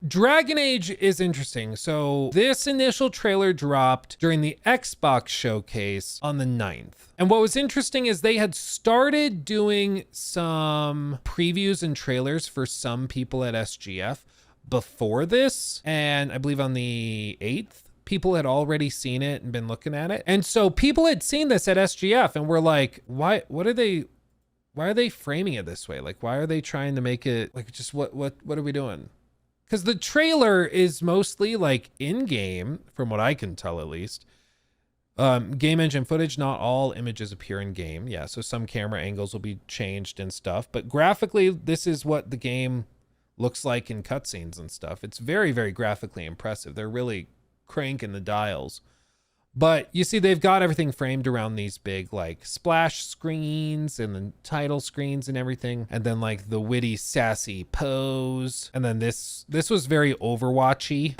Dragon Age is interesting. So this initial trailer dropped during the Xbox showcase on the 9th. And what was interesting is they had started doing some previews and trailers for some people at SGF before this. And I believe on the 8th, people had already seen it and been looking at it. And so people had seen this at SGF and were like, why are they framing it this way? Like, why are they trying to make it like, just what are we doing? Because the trailer is mostly like in-game, from what I can tell at least. Game engine footage, not all images appear in game. Yeah, so some camera angles will be changed and stuff. But graphically, this is what the game looks like in cutscenes and stuff. It's very, very graphically impressive. They're really cranking the dials. But you see, they've got everything framed around these big like splash screens and the title screens and everything. And then like the witty, sassy pose. And then this was very Overwatchy.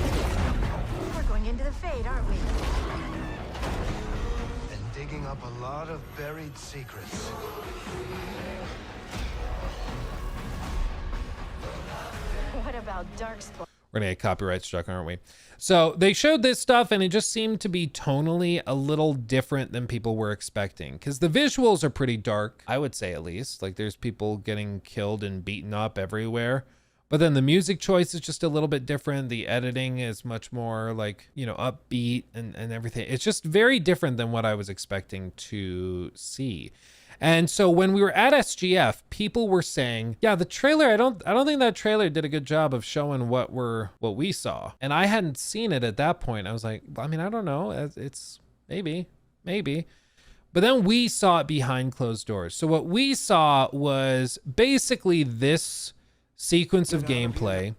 We're going into the Fade, aren't we? And digging up a lot of buried secrets. What about Darkspawn? We're gonna get copyright struck, aren't we? So they showed this stuff and it just seemed to be tonally a little different than people were expecting, because the visuals are pretty dark, I would say, at least. Like there's people getting killed and beaten up everywhere. But then the music choice is just a little bit different. The editing is much more like, you know, upbeat and everything. It's just very different than what I was expecting to see. And so when we were at SGF, people were saying, yeah, the trailer, I don't think that trailer did a good job of showing what we saw. And I hadn't seen it at that point. I was like, I mean, I don't know. It's maybe. But then we saw it behind closed doors. So what we saw was basically this sequence of gameplay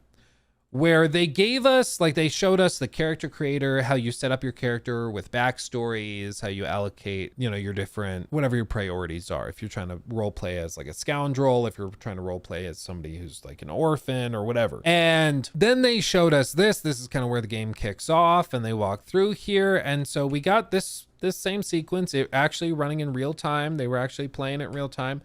where they gave us, like they showed us the character creator, how you set up your character with backstories, how you allocate, you know, your different, whatever your priorities are. If you're trying to role play as like a scoundrel, if you're trying to role play as somebody who's like an orphan or whatever. And then they showed us this is kind of where the game kicks off, and they walk through here. And so we got this same sequence, it actually running in real time. They were actually playing it real time.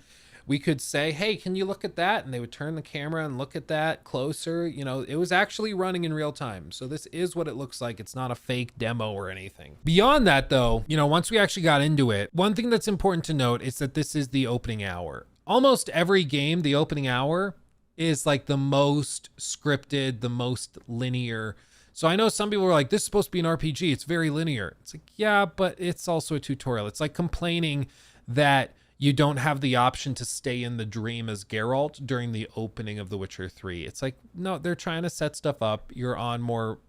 We could say, hey, can you look at that? And they would turn the camera and look at that closer. You know, it was actually running in real time. So this is what it looks like. It's not a fake demo or anything. Beyond that though, you know, once we actually got into it, one thing that's important to note is that this is the opening hour. Almost every game, the opening hour is like the most scripted, the most linear. So I know some people are like, this is supposed to be an RPG. It's very linear. It's like, yeah, but it's also a tutorial. It's like complaining that you don't have the option to stay in the dream as Geralt during the opening of The Witcher 3. It's like, no, they're trying to set stuff up. You're on more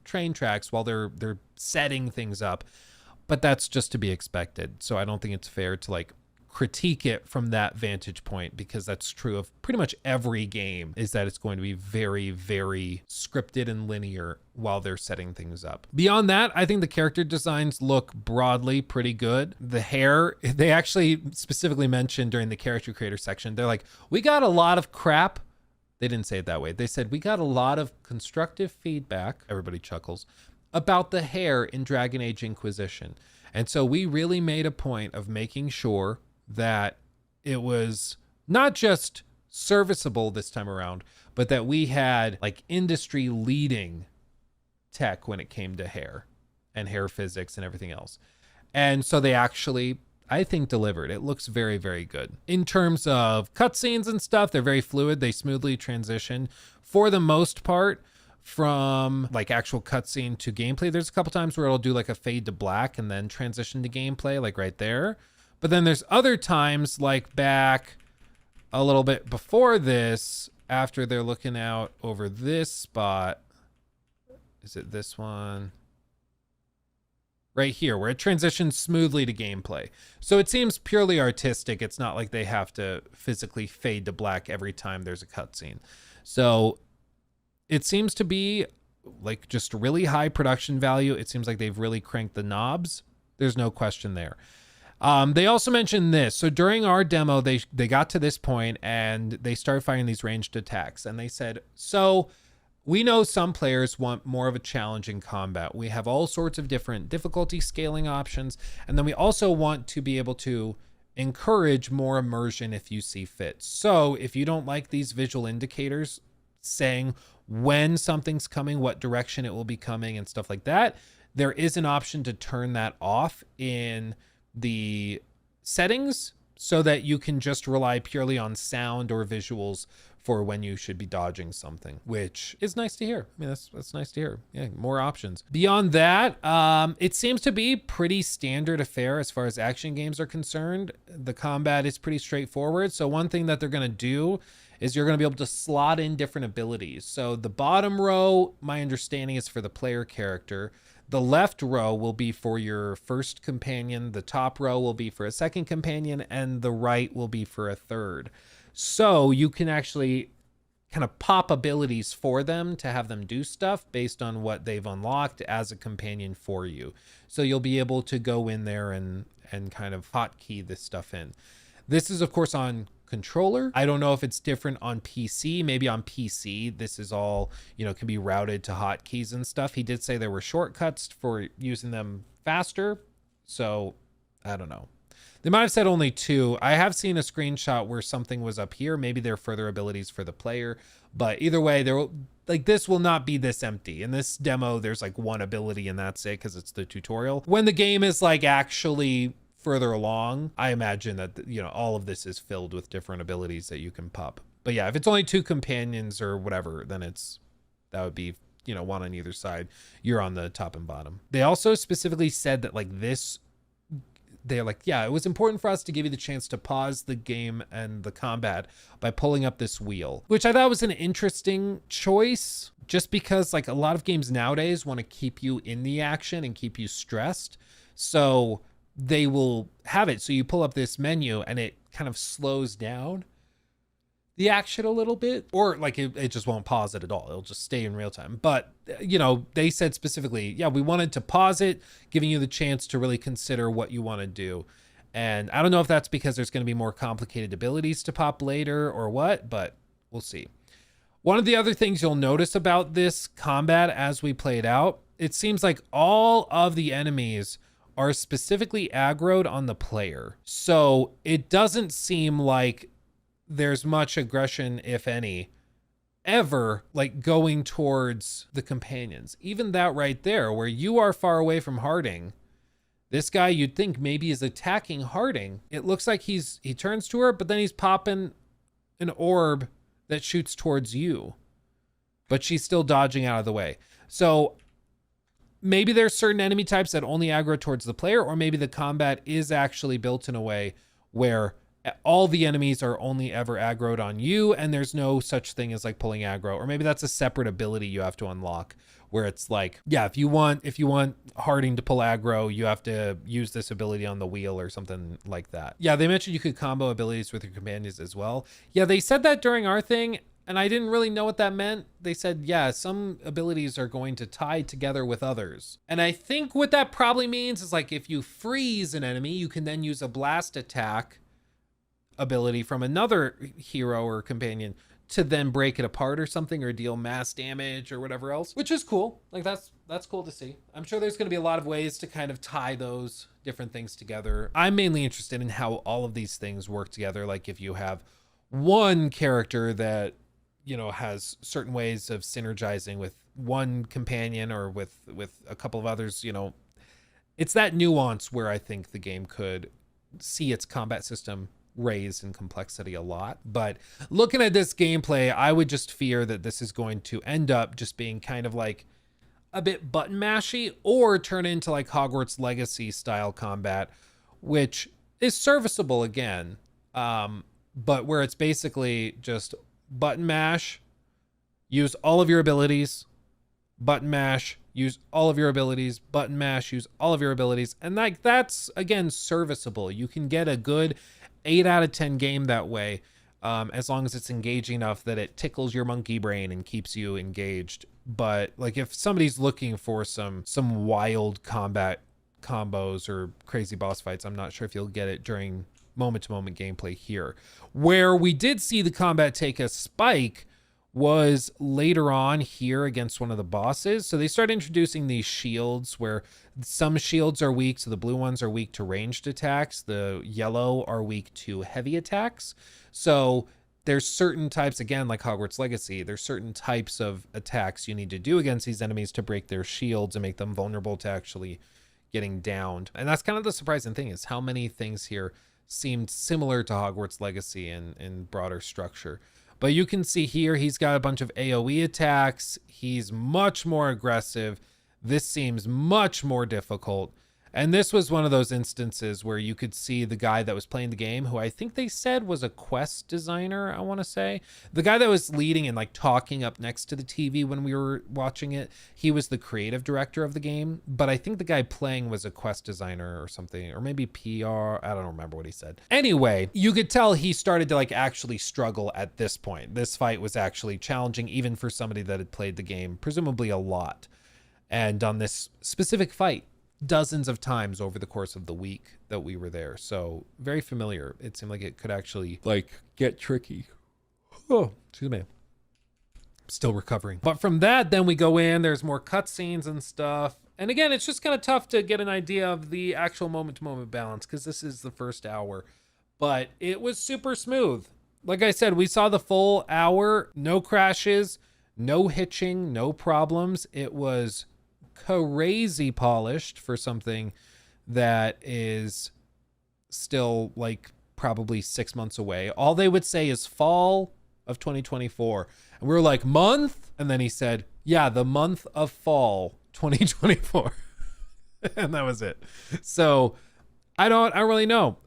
train tracks while they're setting things up, but that's just to be expected. So I don't think it's fair to like critique it from that vantage point, because that's true of pretty much every game, is that it's going to be very, very scripted and linear while they're setting things up. Beyond that, I think the character designs look broadly pretty good. The hair, they actually specifically mentioned during the character creator section, they're like, we got a lot of crap. They didn't say it that way. They said, we got a lot of constructive feedback, everybody chuckles, about the hair in Dragon Age Inquisition. And so we really made a point of making sure that it was not just serviceable this time around, but that we had like industry leading tech when it came to hair and hair physics and everything else. And so they actually, I think, delivered. It looks very, very good. In terms of cutscenes and stuff, they're very fluid. They smoothly transition for the most part from like actual cutscene to gameplay. There's a couple times where it'll do like a fade to black and then transition to gameplay, like right there. But then there's other times, like back a little bit before this, after they're looking out over this spot. Is it this one? Right here, where it transitions smoothly to gameplay. So it seems purely artistic. It's not like they have to physically fade to black every time there's a cutscene. So it seems to be like just really high production value. It seems like they've really cranked the knobs. There's no question there. They also mentioned this. So during our demo, they got to this point and they started firing these ranged attacks. And they said, so we know some players want more of a challenge in combat. We have all sorts of different difficulty scaling options. And then we also want to be able to encourage more immersion if you see fit. So if you don't like these visual indicators saying when something's coming, what direction it will be coming and stuff like that. There is an option to turn that off in the settings so that you can just rely purely on sound or visuals for when you should be dodging something, which is nice to hear. I mean, that's nice to hear. Yeah, more options. Beyond that, it seems to be pretty standard affair as far as action games are concerned. The combat is pretty straightforward. So one thing that they're going to do is you're going to be able to slot in different abilities. So the bottom row, my understanding, is for the player character. The left row will be for your first companion. The top row will be for a second companion, and the right will be for a third. So you can actually kind of pop abilities for them to have them do stuff based on what they've unlocked as a companion for you. So you'll be able to go in there and kind of hotkey this stuff in. This is, of course, on controller. I don't know if it's different on PC. Maybe on PC, this is all, can be routed to hotkeys and stuff. He did say there were shortcuts for using them faster. So I don't know. They might have said only 2. I have seen a screenshot where something was up here. Maybe there are further abilities for the player, but either way, this will not be this empty. In this demo, there's like 1 ability and that's it because it's the tutorial. When the game is like actually further along, I imagine that, all of this is filled with different abilities that you can pop. But yeah, if it's only 2 companions or whatever, then that would be, 1 on either side. You're on the top and bottom. They also specifically said that they're like, yeah, it was important for us to give you the chance to pause the game and the combat by pulling up this wheel, which I thought was an interesting choice, just because like a lot of games nowadays want to keep you in the action and keep you stressed. So they will have it. So you pull up this menu and it kind of slows down the action a little bit, or like it just won't pause it at all. It'll just stay in real time. But, they said specifically, yeah, we wanted to pause it, giving you the chance to really consider what you want to do. And I don't know if that's because there's going to be more complicated abilities to pop later or what, but we'll see. One of the other things you'll notice about this combat as we play it out, it seems like all of the enemies are specifically aggroed on the player. So it doesn't seem like there's much aggression, if any, ever like going towards the companions. Even that right there, where you are far away from Harding, this guy you'd think maybe is attacking Harding. It looks like he turns to her, but then he's popping an orb that shoots towards you, but she's still dodging out of the way. So maybe there's certain enemy types that only aggro towards the player, or maybe the combat is actually built in a way where all the enemies are only ever aggroed on you, and there's no such thing as like pulling aggro. Or maybe that's a separate ability you have to unlock, where it's like, yeah, if you want Harding to pull aggro, you have to use this ability on the wheel or something like that. Yeah, they mentioned you could combo abilities with your companions as well. Yeah, they said that during our thing, and I didn't really know what that meant. They said, yeah, some abilities are going to tie together with others. And I think what that probably means is like if you freeze an enemy, you can then use a blast attack ability from another hero or companion to then break it apart or something, or deal mass damage or whatever else, which is cool. Like that's cool to see. I'm sure there's going to be a lot of ways to kind of tie those different things together. I'm mainly interested in how all of these things work together. Like if you have one character that, has certain ways of synergizing with one companion or with a couple of others, it's that nuance where I think the game could see its combat system raise in complexity a lot. But looking at this gameplay, I would just fear that this is going to end up just being kind of like a bit button mashy, or turn into like Hogwarts Legacy style combat, which is serviceable again, but where it's basically just button mash, use all of your abilities, button mash, use all of your abilities, button mash, use all of your abilities. And like that's again serviceable. You can get a good 8 out of 10 game that way, as long as it's engaging enough that it tickles your monkey brain and keeps you engaged. But like if somebody's looking for some wild combat combos or crazy boss fights, I'm not sure if you'll get it during moment-to-moment gameplay here. Where we did see the combat take a spike was later on here against one of the bosses. So they start introducing these shields where some shields are weak. So the blue ones are weak to ranged attacks. The yellow are weak to heavy attacks. So there's certain types, again, like Hogwarts Legacy, there's certain types of attacks you need to do against these enemies to break their shields and make them vulnerable to actually getting downed. And that's kind of the surprising thing, is how many things here seemed similar to Hogwarts Legacy in broader structure. But you can see here, he's got a bunch of AoE attacks. He's much more aggressive. This seems much more difficult. And this was one of those instances where you could see the guy that was playing the game, who I think they said was a quest designer, I want to say. The guy that was leading and like talking up next to the TV when we were watching it, he was the creative director of the game. But I think the guy playing was a quest designer or something, or maybe PR. I don't remember what he said. Anyway, you could tell he started to like actually struggle at this point. This fight was actually challenging even for somebody that had played the game, presumably a lot. And on this specific fight, dozens of times over the course of the week that we were there. So very familiar. It seemed like it could actually like get tricky. Oh, excuse me. Still recovering. But from that, then we go in, there's more cutscenes and stuff. And again, it's just kind of tough to get an idea of the actual moment to moment balance, because this is the first hour, but it was super smooth. Like I said, we saw the full hour, no crashes, no hitching, no problems. It was crazy polished for something that is still like probably 6 months away. All they would say is fall of 2024, and we were like, month? And then he said, yeah, the month of fall 2024. And that was it. So I don't really know.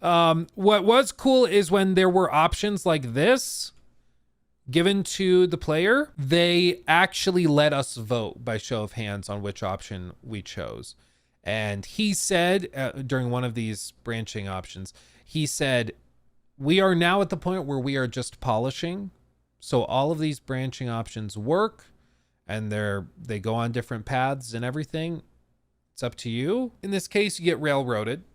What was cool is when there were options like this given to the player, they actually let us vote by show of hands on which option we chose. And he said during one of these branching options, he said, we are now at the point where we are just polishing. So all of these branching options work, and they go on different paths and everything. It's up to you. In this case, you get railroaded.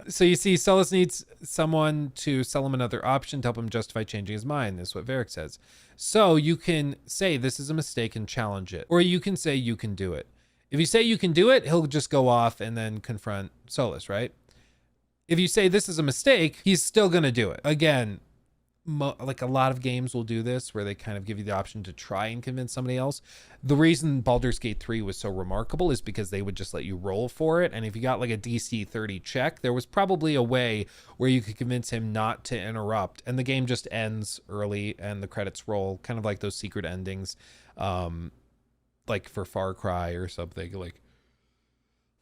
So you see, Solus needs someone to sell him another option to help him justify changing his mind. That's what Varric says. So you can say this is a mistake and challenge it, or you can say you can do it. If you say you can do it, he'll just go off and then confront Solus, right? If you say this is a mistake, he's still going to do it. Again, like a lot of games will do this, where they kind of give you the option to try and convince somebody else. The reason Baldur's Gate 3 was so remarkable is because they would just let you roll for it. And if you got like a DC 30 check, there was probably a way where you could convince him not to interrupt, and the game just ends early and the credits roll, kind of like those secret endings, like for Far Cry or something, like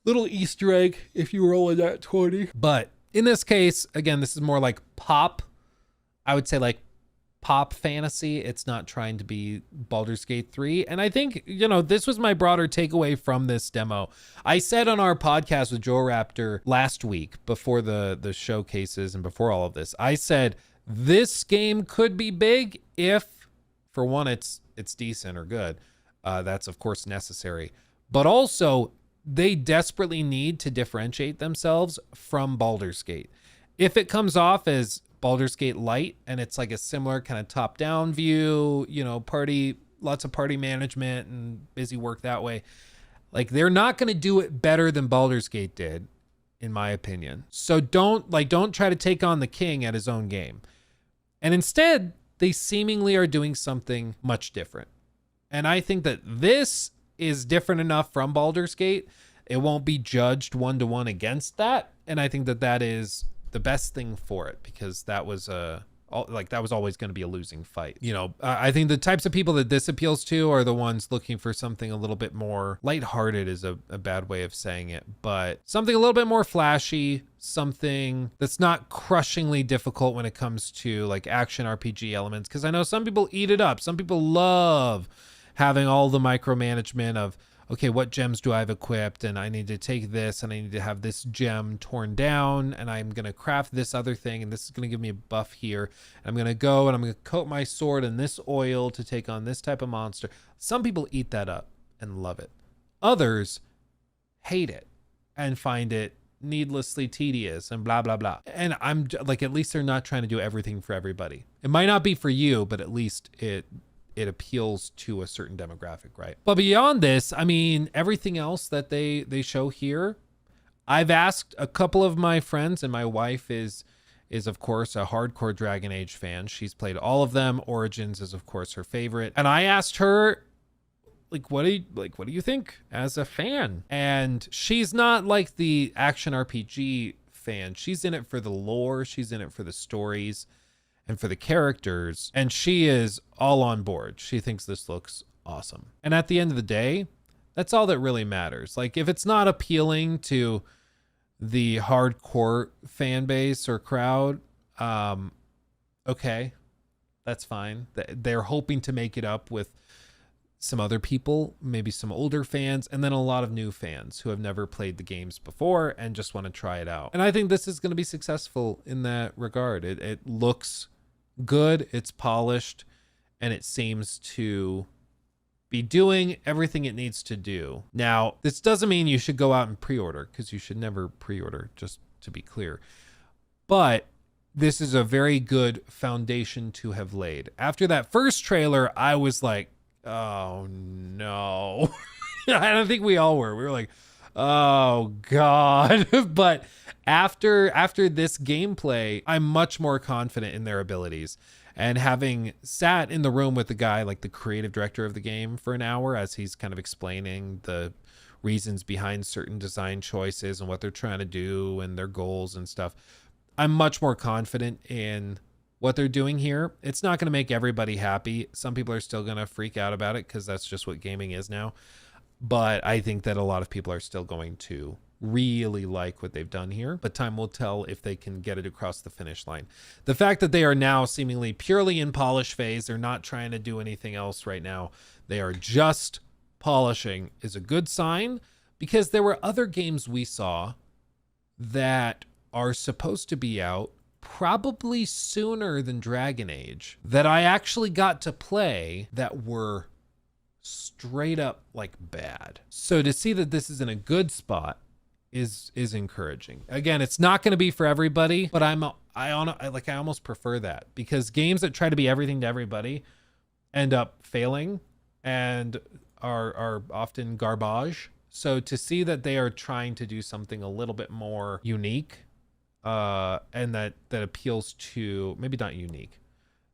little Easter egg if you roll in that 20. But in this case, again, this is more like pop. I would say like pop fantasy. It's not trying to be Baldur's Gate 3. And I think, this was my broader takeaway from this demo. I said on our podcast with Joe Raptor last week, before the showcases and before all of this, I said this game could be big if, for one, it's decent or good. That's of course necessary. But also, they desperately need to differentiate themselves from Baldur's Gate. If it comes off as Baldur's Gate Light and it's like a similar kind of top-down view, lots of party management and busy work that way, like they're not going to do it better than Baldur's Gate did, in my opinion. So don't try to take on the king at his own game. And instead, they seemingly are doing something much different. And I think that this is different enough from Baldur's Gate. It won't be judged 1-to-1 against that. And I think that is the best thing for it, because that was always going to be a losing fight. I think the types of people that this appeals to are the ones looking for something a little bit more lighthearted, is a bad way of saying it, but something a little bit more flashy, something that's not crushingly difficult when it comes to like action RPG elements. Because I know some people eat it up. Some people love having all the micromanagement of, okay, what gems do I have equipped? And I need to take this, and I need to have this gem torn down, and I'm going to craft this other thing, and this is going to give me a buff here. And I'm going to go and I'm going to coat my sword in this oil to take on this type of monster. Some people eat that up and love it. Others hate it and find it needlessly tedious and blah, blah, blah. And I'm like, at least they're not trying to do everything for everybody. It might not be for you, but at least it appeals to a certain demographic, right? But beyond this, I mean, everything else that they show here, I've asked a couple of my friends, and my wife is is of course a hardcore Dragon Age fan. She's played all of them. Origins is of course her favorite. And I asked her, like, what do you think as a fan? And she's not like the action RPG fan. She's in it for the lore, she's in it for the stories and for the characters, and she is all on board. She thinks this looks awesome. And at the end of the day, that's all that really matters. Like, if it's not appealing to the hardcore fan base or crowd, okay, that's fine. They're hoping to make it up with some other people, maybe some older fans, and then a lot of new fans who have never played the games before and just want to try it out. And I think this is going to be successful in that regard. It looks good, it's polished, and it seems to be doing everything it needs to do. Now, this doesn't mean you should go out and pre-order, because you should never pre-order, just to be clear. But this is a very good foundation to have laid. After that first trailer, I was like, oh no. I don't think we all were. We were like, oh God. But after this gameplay, I'm much more confident in their abilities. And having sat in the room with the guy, like the creative director of the game, for an hour as he's kind of explaining the reasons behind certain design choices and what they're trying to do and their goals and stuff, I'm much more confident in what they're doing here. It's not going to make everybody happy. Some people are still going to freak out about it because that's just what gaming is now. But I think that a lot of people are still going to really like what they've done here. But time will tell if they can get it across the finish line. The fact that they are now seemingly purely in polish phase, they're not trying to do anything else right now, they are just polishing, is a good sign, because there were other games we saw that are supposed to be out probably sooner than Dragon Age that I actually got to play that were straight up like bad. So to see that this is in a good spot is encouraging. Again, it's not going to be for everybody, but I almost prefer that, because games that try to be everything to everybody end up failing and are often garbage. So to see that they are trying to do something a little bit more unique, and that appeals to, maybe not unique,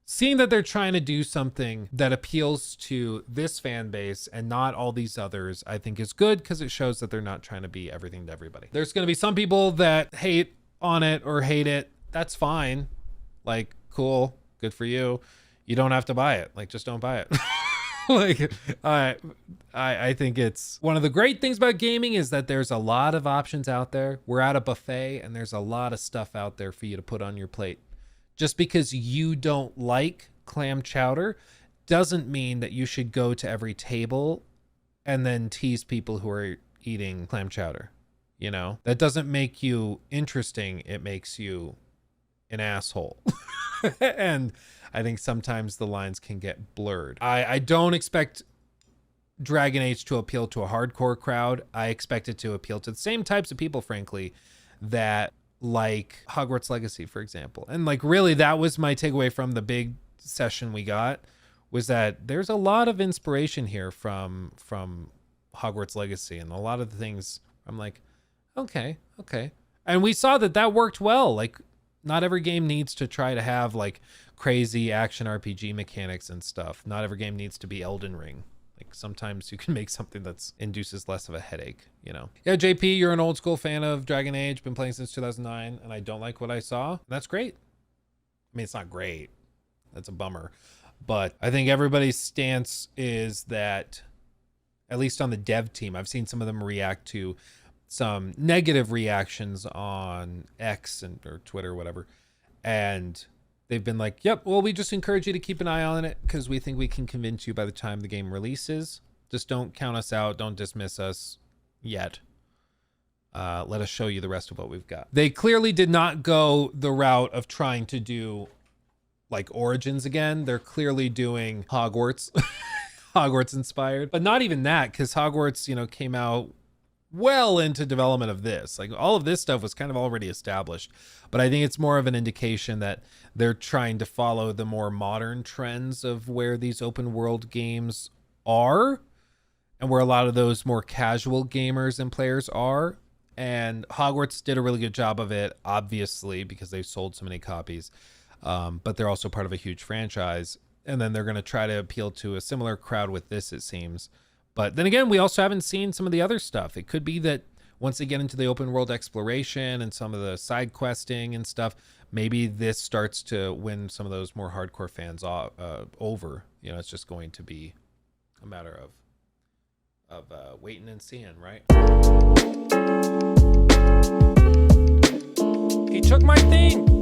seeing that they're trying to do something that appeals to this fan base and not all these others, I think is good, because it shows that they're not trying to be everything to everybody. There's going to be some people that hate on it or hate it. That's fine. Like, cool, good for you. You don't have to buy it. Like, just don't buy it. Like, I think it's one of the great things about gaming is that there's a lot of options out there. We're at a buffet and there's a lot of stuff out there for you to put on your plate. Just because you don't like clam chowder doesn't mean that you should go to every table and then tease people who are eating clam chowder. You know, that doesn't make you interesting. It makes you an asshole. And I think sometimes the lines can get blurred. I don't expect Dragon Age to appeal to a hardcore crowd. I expect it to appeal to the same types of people, frankly, that like Hogwarts Legacy, for example. And like, really, that was my takeaway from the big session we got, was that there's a lot of inspiration here from Hogwarts Legacy, and a lot of the things I'm like, okay. And we saw that worked well. Like, not every game needs to try to have like crazy action RPG mechanics and stuff. Not every game needs to be Elden Ring. Like, sometimes you can make something that's induces less of a headache, you know? Yeah, JP, you're an old school fan of Dragon Age, been playing since 2009, and I don't like what I saw. That's great. I mean, it's not great. That's a bummer. But I think everybody's stance is that, at least on the dev team, I've seen some of them react to some negative reactions on X or Twitter or whatever, and they've been like, yep, well, we just encourage you to keep an eye on it because we think we can convince you by the time the game releases. Just don't count us out, don't dismiss us yet. Let us show you the rest of what we've got. They clearly did not go the route of trying to do like Origins again. They're clearly doing Hogwarts. Hogwarts inspired, but not even that, because Hogwarts, you know, came out well into development of this. Like, all of this stuff was kind of already established, but I think it's more of an indication that they're trying to follow the more modern trends of where these open world games are and where a lot of those more casual gamers and players are. And Hogwarts did a really good job of it, obviously, because they've sold so many copies. But they're also part of a huge franchise. And then they're going to try to appeal to a similar crowd with this, it seems. But then again, we also haven't seen some of the other stuff. It could be that once they get into the open world exploration and some of the side questing and stuff, maybe this starts to win some of those more hardcore fans over. You know, it's just going to be a matter of waiting and seeing, right? He took my thing.